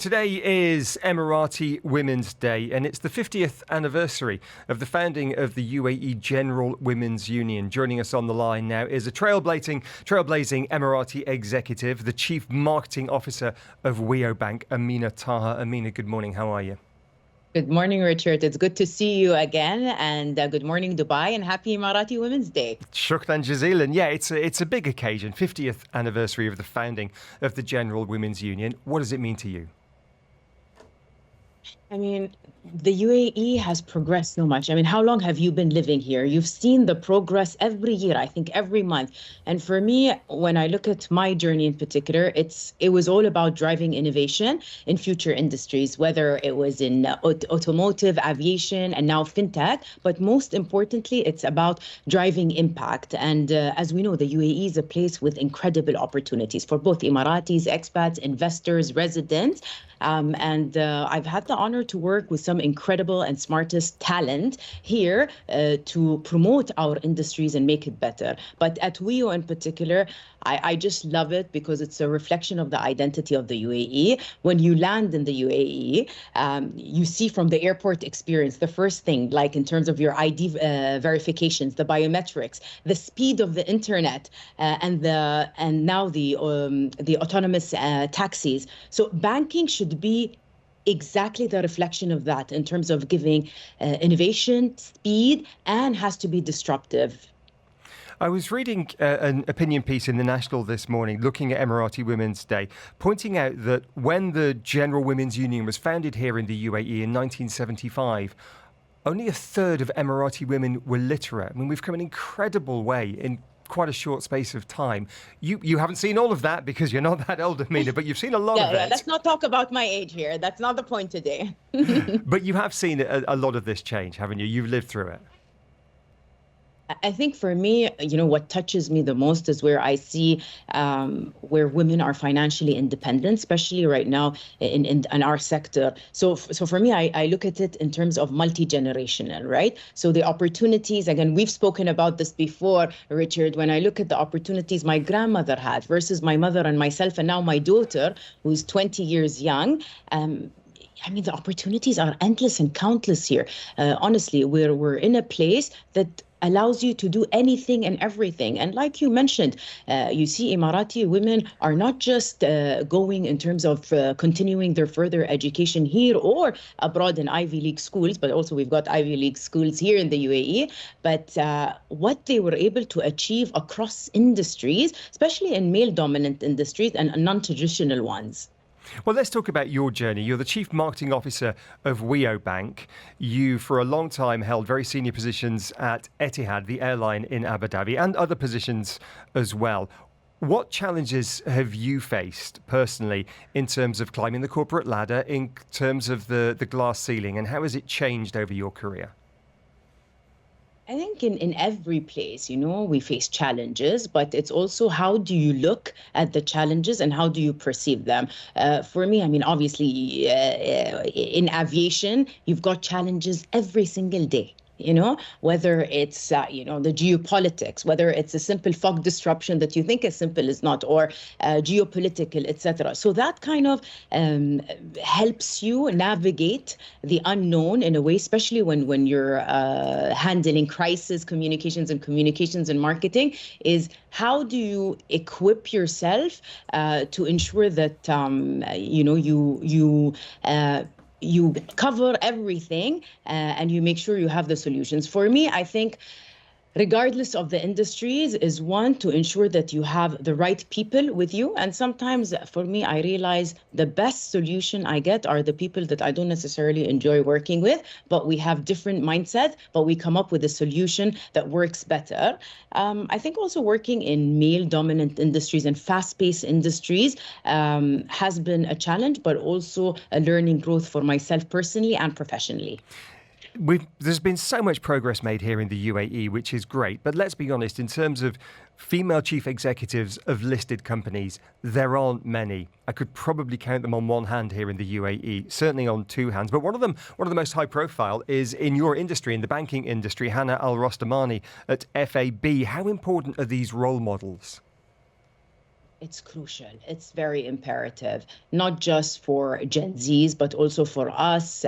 Today is Emirati Women's Day, and it's the 50th anniversary of the founding of the UAE General Women's Union. Joining us on the line now is a trailblazing Emirati executive, the Chief Marketing Officer of WEO Bank, Amina Taher. Amina, good morning. How are you? Good morning, Richard. It's good to see you again. And good morning, Dubai, and happy Emirati Women's Day. Shukran jazilan. Yeah, it's a big occasion, 50th anniversary of the founding of the General Women's Union. What does it mean to you? I mean, the UAE has progressed so much. I mean, how long have you been living here? You've seen the progress every year, I think every month. And for me, when I look at my journey in particular, it was all about driving innovation in future industries, whether it was in automotive, aviation, and now fintech. But most importantly, it's about driving impact. And as we know, the UAE is a place with incredible opportunities for both Emiratis, expats, investors, residents. I've had the honor to work with some incredible and smartest talent here to promote our industries and make it better. But at WEO in particular, I just love it because it's a reflection of the identity of the UAE. When you land in the UAE, you see from the airport experience, the first thing, like in terms of your ID verifications, the biometrics, the speed of the internet, and now the autonomous taxis. So banking should be exactly the reflection of that in terms of giving innovation, speed, and has to be disruptive. I was reading an opinion piece in The National this morning looking at Emirati Women's Day, pointing out that when the General Women's Union was founded here in the UAE in 1975, only a third of Emirati women were literate. I mean, we've come an incredible way in quite a short space of time. You haven't seen all of that because you're not that old, Amina, but you've seen a lot of it. Let's not talk about my age here. That's not the point today. But you have seen a lot of this change, haven't you? You've lived through it. I think for me, what touches me the most is where I see where women are financially independent, especially right now in our sector. So for me, I look at it in terms of multi-generational, right? So the opportunities, again, we've spoken about this before, Richard, when I look at the opportunities my grandmother had versus my mother and myself, and now my daughter, who's 20 years young, I mean, the opportunities are endless and countless here. Honestly, we're in a place that allows you to do anything and everything. And like you mentioned, you see Emirati women are not just going in terms of continuing their further education here or abroad in Ivy League schools, but also we've got Ivy League schools here in the UAE. But what they were able to achieve across industries, especially in male-dominant industries and non-traditional ones. Well, let's talk about your journey. You're the Chief Marketing Officer of WEO Bank. You, for a long time, held very senior positions at Etihad, the airline in Abu Dhabi, and other positions as well. What challenges have you faced personally in terms of climbing the corporate ladder, in terms of the glass ceiling, and how has it changed over your career? I think in every place, we face challenges, but it's also how do you look at the challenges and how do you perceive them? For me, I mean, obviously, in aviation, you've got challenges every single day. Whether it's, the geopolitics, whether it's a simple fog disruption that you think is simple is not, or geopolitical, etc. So that kind of helps you navigate the unknown in a way, especially when you're handling crisis communications and marketing, is how do you equip yourself to ensure that, you cover everything and you make sure you have the solutions. For me, I think regardless of the industries, is one, to ensure that you have the right people with you. And sometimes for me, I realize the best solution I get are the people that I don't necessarily enjoy working with, but we have different mindset, but we come up with a solution that works better. I think also working in male-dominant industries and fast-paced industries has been a challenge, but also a learning growth for myself personally and professionally. There's been so much progress made here in the UAE, which is great. But let's be honest, in terms of female chief executives of listed companies, there aren't many. I could probably count them on one hand here in the UAE, certainly on two hands. But one of the most high profile is in your industry, in the banking industry, Hannah Al-Rostamani at FAB. How important are these role models? It's crucial. It's very imperative, not just for Gen Zs, but also for us,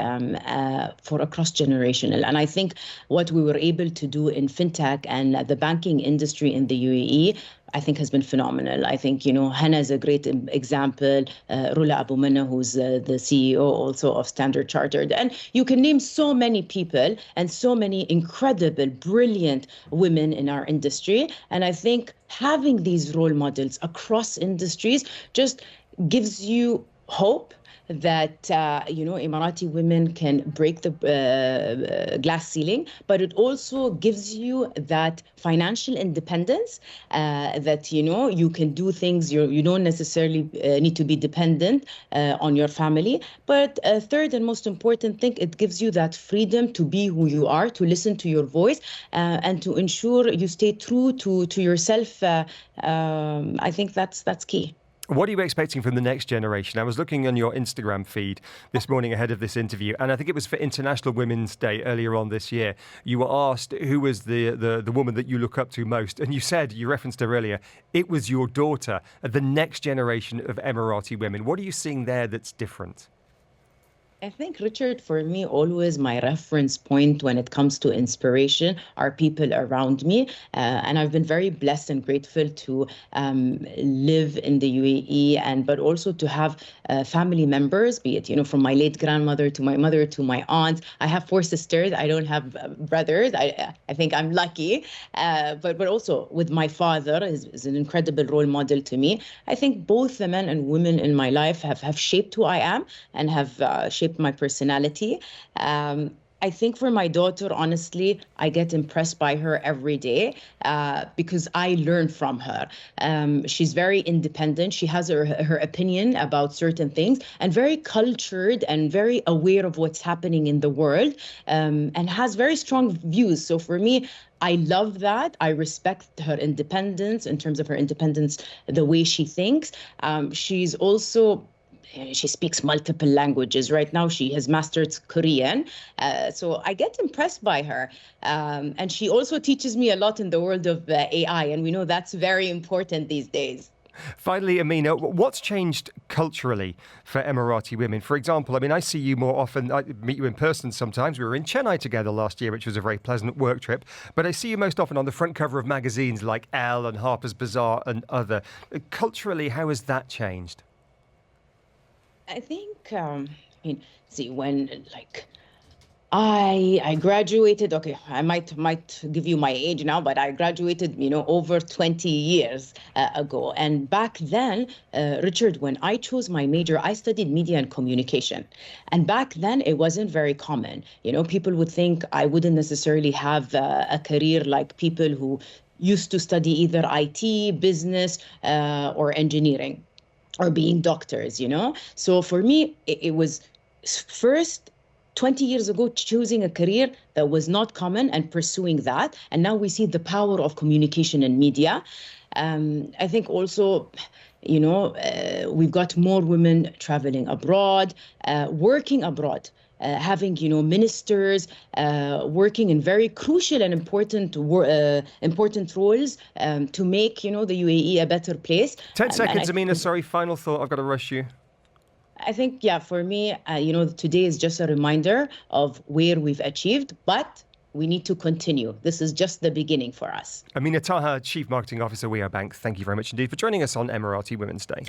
for across generational. And I think what we were able to do in fintech and the banking industry in the UAE, I think has been phenomenal. I think, Hannah is a great example. Rula Abu Mana, who's the CEO also of Standard Chartered. And you can name so many people and so many incredible, brilliant women in our industry. And I think having these role models across industries just gives you hope that Emirati women can break the glass ceiling, but it also gives you that financial independence, that you can do things. You don't necessarily need to be dependent on your family. But third and most important thing, it gives you that freedom to be who you are, to listen to your voice, and to ensure you stay true to yourself. I think that's key. What are you expecting from the next generation? I was looking on your Instagram feed this morning ahead of this interview, and I think it was for International Women's Day earlier on this year. You were asked who was the woman that you look up to most, and you said, you referenced her earlier, it was your daughter, the next generation of Emirati women. What are you seeing there that's different? I think, Richard, for me, always my reference point when it comes to inspiration are people around me. And I've been very blessed and grateful to live in the UAE, but also to have family members, be it, from my late grandmother to my mother to my aunt. I have four sisters. I don't have brothers. I think I'm lucky. But also with my father is an incredible role model to me. I think both the men and women in my life have shaped who I am and have shaped my personality. I think for my daughter, honestly, I get impressed by her every day because I learn from her. She's very independent. She has her opinion about certain things and very cultured and very aware of what's happening in the world, and has very strong views. So for me, I love that. I respect her independence in terms of her independence, the way she thinks. She's also she speaks multiple languages. Right now, she has mastered Korean. So I get impressed by her. And she also teaches me a lot in the world of AI. And we know that's very important these days. Finally, Amina, what's changed culturally for Emirati women? For example, I mean, I see you more often, I meet you in person sometimes. We were in Chennai together last year, which was a very pleasant work trip. But I see you most often on the front cover of magazines like Elle and Harper's Bazaar and other. Culturally, how has that changed? I think, see, when I graduated. Okay, I might give you my age now, but I graduated, over 20 years ago. And back then, Richard, when I chose my major, I studied media and communication. And back then, it wasn't very common. People would think I wouldn't necessarily have a career like people who used to study either IT, business, or engineering, or being doctors. So for me, it was first 20 years ago choosing a career that was not common and pursuing that. And now we see the power of communication and media. I think also, we've got more women traveling abroad, working abroad. Having ministers working in very crucial and important roles to make the UAE a better place. 10 seconds, Amina. Sorry, final thought. I've got to rush you. I think, yeah, for me, today is just a reminder of where we've achieved, but we need to continue. This is just the beginning for us. Amina Taher, Chief Marketing Officer, We Are Bank. Thank you very much indeed for joining us on Emirati Women's Day.